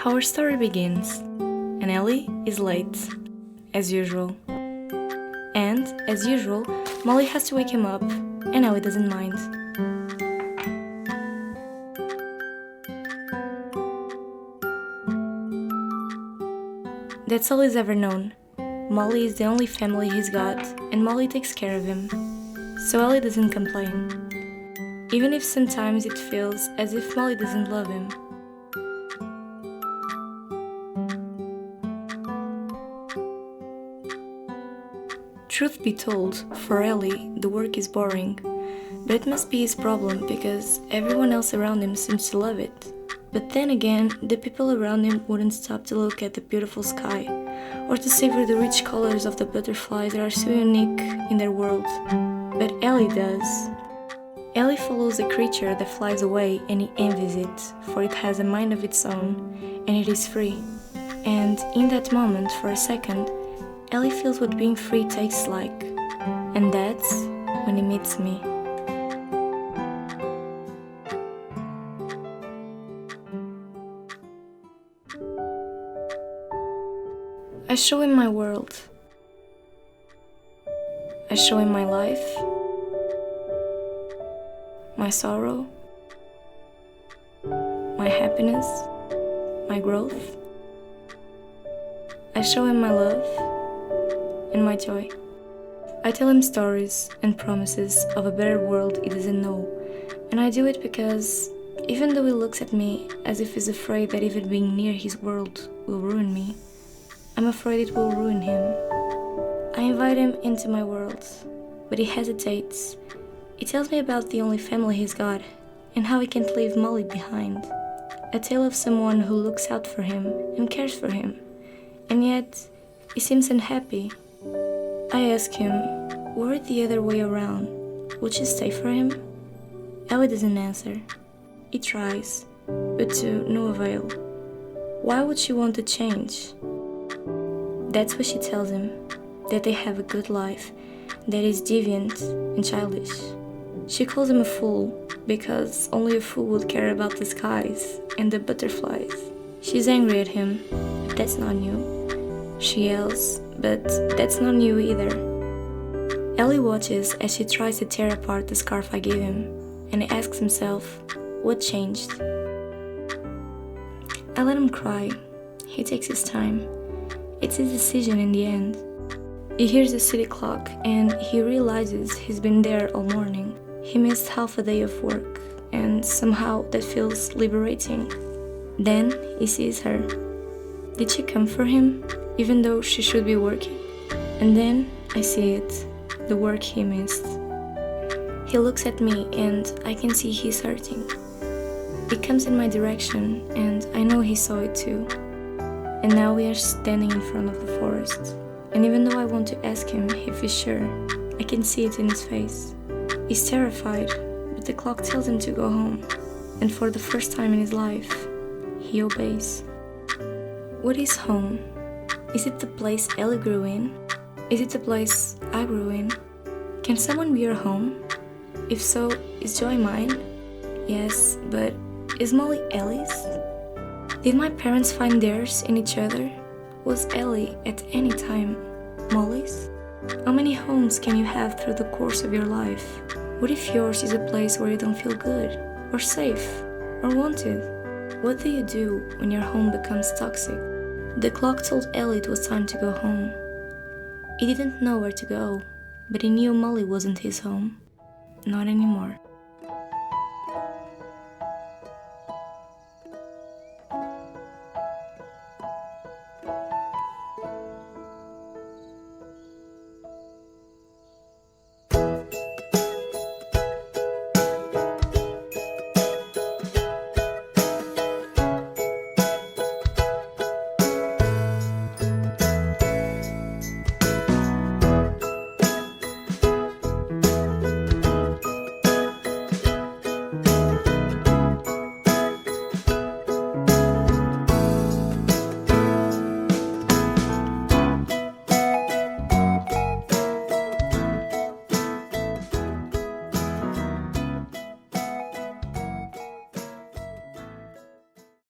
Our story begins, and Ellie is late, as usual. And, as usual, Molly has to wake him up, and Ellie doesn't mind. That's all he's ever known. Molly is the only family he's got, and Molly takes care of him. So Ellie doesn't complain, even if sometimes it feels as if Molly doesn't love him. Truth be told, for Ellie, the work is boring, but it must be his problem because everyone else around him seems to love it. But then again, the people around him wouldn't stop to look at the beautiful sky, or to savor the rich colors of the butterflies that are so unique in their world. But Ellie does. Ellie follows a creature that flies away and he envies it, for it has a mind of its own, and it is free. And in that moment, for a second, Ellie feels what being free tastes like, and that's when he meets me. I show him my world. I show him my life, my sorrow, my happiness, my growth. I show him my love and my joy. I tell him stories and promises of a better world he doesn't know, and I do it because even though he looks at me as if he's afraid that even being near his world will ruin me, I'm afraid it will ruin him. I invite him into my world, but he hesitates. He tells me about the only family he's got and how he can't leave Molly behind. A tale of someone who looks out for him and cares for him, and yet he seems unhappy. I ask him, were it the other way around, would she stay for him? Ellie doesn't answer. He tries, but to no avail. Why would she want to change? That's what she tells him, that they have a good life, that is deviant and childish. She calls him a fool, because only a fool would care about the skies and the butterflies. She's angry at him, but that's not new. She yells, but that's not new either. Ellie watches as she tries to tear apart the scarf I gave him, and he asks himself, what changed? I let him cry. He takes his time. It's his decision in the end. He hears the city clock and he realizes he's been there all morning. He missed half a day of work, and somehow that feels liberating. Then he sees her. Did she come for him, even though she should be working? And then I see it, the work he missed. He looks at me and I can see he's hurting. He comes in my direction and I know he saw it too. And now we are standing in front of the forest. And even though I want to ask him if he's sure, I can see it in his face. He's terrified, but the clock tells him to go home. And for the first time in his life, he obeys. What is home? Is it the place Ellie grew in? Is it the place I grew in? Can someone be your home? If so, is joy mine? Yes, but is Molly Ellie's? Did my parents find theirs in each other? Was Ellie at any time Molly's? How many homes can you have through the course of your life? What if yours is a place where you don't feel good, or safe, or wanted? What do you do when your home becomes toxic? The clock told Ellie it was time to go home. He didn't know where to go, but he knew Molly wasn't his home. Not anymore.